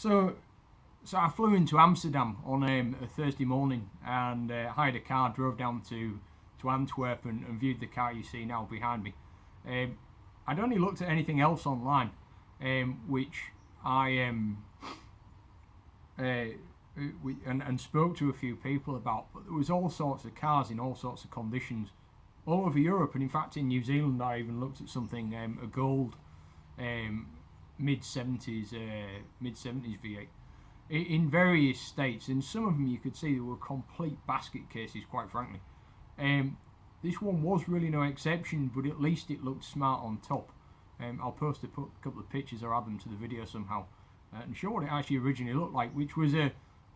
So I flew into Amsterdam on a Thursday morning and hired a car, drove down to Antwerp and viewed the car you see now behind me. I'd only looked at anything else online, which I and spoke to a few people about, but there was all sorts of cars in all sorts of conditions all over Europe, and in fact in New Zealand I even looked at something, a gold mid 70s V8 in various states, and some of them you could see they were complete basket cases, quite frankly. This one was really no exception, but at least it looked smart on top. I'll post a couple of pictures or add them to the video somehow and show what it actually originally looked like, which was a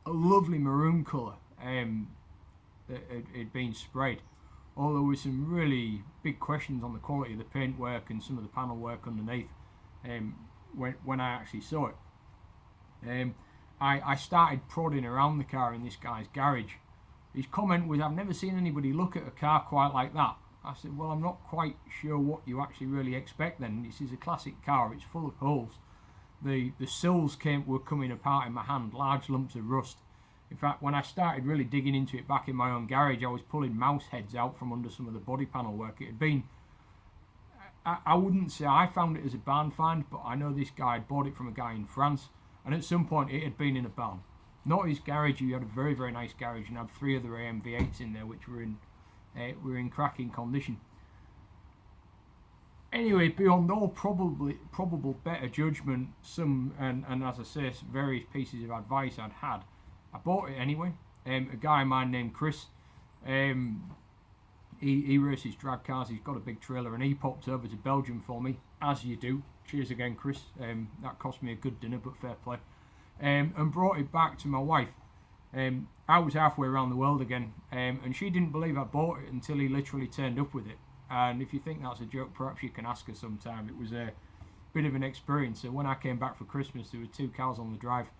lovely maroon colour that had been sprayed. Although with some really big questions on the quality of the paintwork and some of the panel work underneath when I actually saw it. I started prodding around the car in this guy's garage. His comment was, "I've never seen anybody look at a car quite like that." I said, "Well, I'm not quite sure what you actually really expect then. This is a classic car, it's full of holes. The sills were coming apart in my hand, large lumps of rust. In fact, when I started really digging into it back in my own garage, I was pulling mouse heads out from under some of the body panel work. It had been, I wouldn't say I found it as a barn find, but I know this guy had bought it from a guy in France, and at some point it had been in a barn. Not his garage. He had a very, very nice garage and had 3 other AM V8s in there, which were in cracking condition. Anyway, beyond all probable better judgment, and as I say, various pieces of advice I'd had, I bought it anyway. A guy of mine named Chris, he races drag cars. He's got a big trailer, and he popped over to Belgium for me, as you do. Cheers again, Chris. That cost me a good dinner, but fair play. And brought it back to my wife. I was halfway around the world again, and she didn't believe I bought it until he literally turned up with it. And if you think that's a joke, perhaps you can ask her sometime. It was a bit of an experience. So when I came back for Christmas, there were 2 cars on the drive,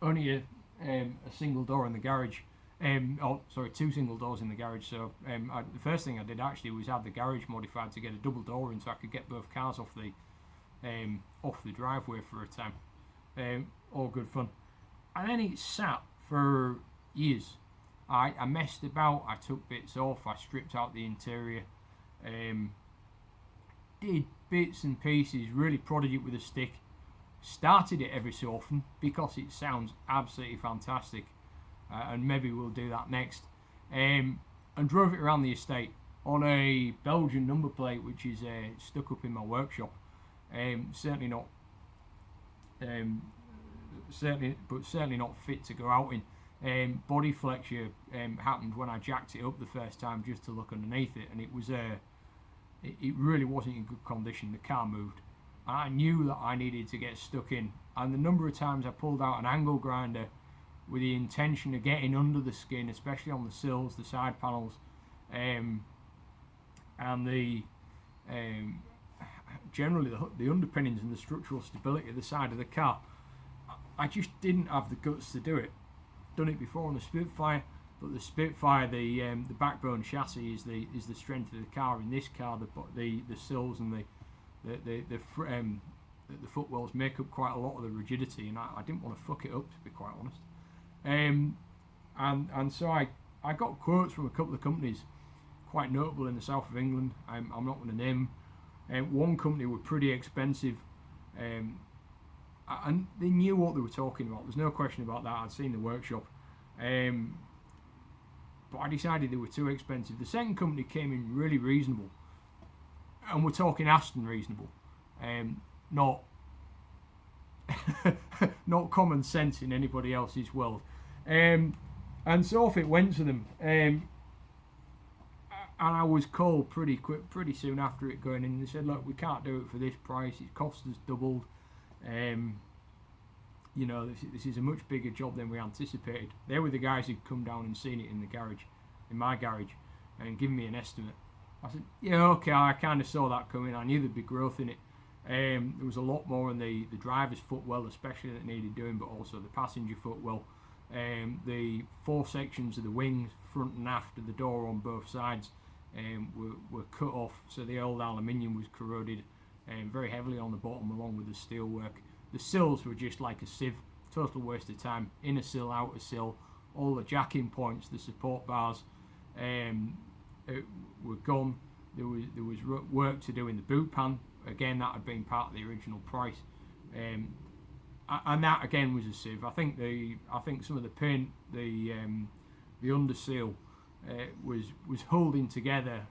only a single door in the garage. 2 single doors in the garage. So the first thing I did actually was have the garage modified to get a double door in, so I could get both cars off the driveway for a time. All good fun. And then it sat for years. I messed about, I took bits off, I stripped out the interior, did bits and pieces, really prodded it with a stick, started it every so often because it sounds absolutely fantastic, and maybe we'll do that next, and drove it around the estate on a Belgian number plate, which is stuck up in my workshop. Certainly not fit to go out in. Body flexure happened when I jacked it up the first time just to look underneath it, and it was it really wasn't in good condition. The car moved, and I knew that I needed to get stuck in, and the number of times I pulled out an angle grinder with the intention of getting under the skin, especially on the sills, the side panels, and the generally the underpinnings and the structural stability of the side of the car. I just didn't have the guts to do it. Done it before on the Spitfire, but the Spitfire, the backbone chassis is the strength of the car. In this car, the sills and the footwells make up quite a lot of the rigidity, and I didn't want to fuck it up, to be quite honest. And so I got quotes from a couple of companies quite notable in the south of England. I'm not going to name them. One company were pretty expensive. And they knew what they were talking about. There's no question about that. I'd seen the workshop, but I decided they were too expensive. The second company came in really reasonable, and we're talking Aston reasonable, not not common sense in anybody else's world. And so off it went to them, and I was called pretty soon after it going in. They said, "Look, we can't do it for this price. It cost us doubled. This is a much bigger job than we anticipated." They were the guys who'd come down and seen it in my garage, and given me an estimate. I said, "Yeah, okay, I kind of saw that coming. I knew there'd be growth in it." There was a lot more in the driver's footwell, especially, that needed doing, but also the passenger footwell. The 4 sections of the wings, front and aft, of the door on both sides, were cut off, so the old aluminium was corroded very heavily on the bottom, along with the steel work. The sills were just like a sieve, total waste of time. Inner sill, outer sill, all the jacking points, the support bars were gone. There was work to do in the boot pan. Again, that had been part of the original price, and that again was a sieve. I think some of the paint, the under seal, was holding together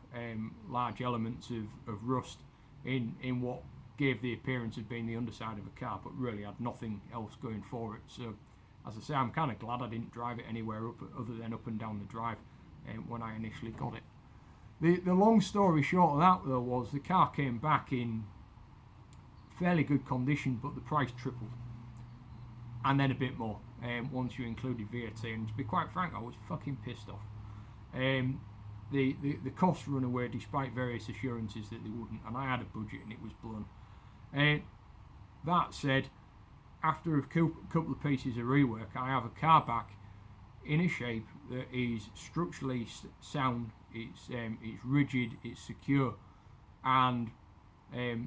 large elements of rust in what gave the appearance of being the underside of a car, but really had nothing else going for it. So, as I say, I'm kind of glad I didn't drive it anywhere other than up and down the drive when I initially got it. The long story short of that, though, was the car came back in fairly good condition, but the price tripled, and then a bit more once you included VAT. And to be quite frank, I was fucking pissed off. The costs run away despite various assurances that they wouldn't, and I had a budget and it was blown. That said, after a couple of pieces of rework, I have a car back in a shape that is structurally sound. It's rigid, it's secure, and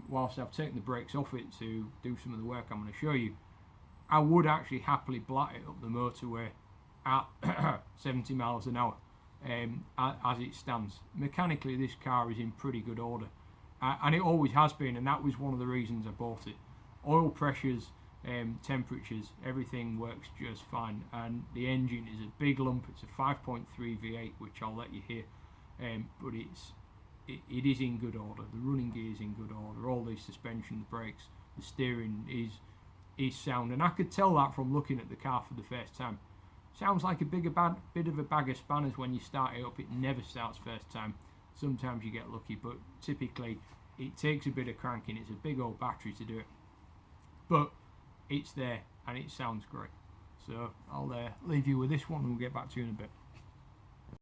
whilst I've taken the brakes off it to do some of the work I'm going to show you, I would actually happily blat it up the motorway at 70 miles an hour as it stands. Mechanically, this car is in pretty good order, and it always has been, and that was one of the reasons I bought it. Oil pressures, temperatures, everything works just fine, and the engine is a big lump. It's a 5.3 V8, which I'll let you hear, but it is in good order. The running gear is in good order. All the suspension, the brakes, the steering is sound, and I could tell that from looking at the car for the first time. Sounds like a bit of a bag of spanners when you start it up. It never starts first time. Sometimes you get lucky, but typically it takes a bit of cranking. It's a big old battery to do it, but it's there and it sounds great. So I'll leave you with this one and we'll get back to you in a bit.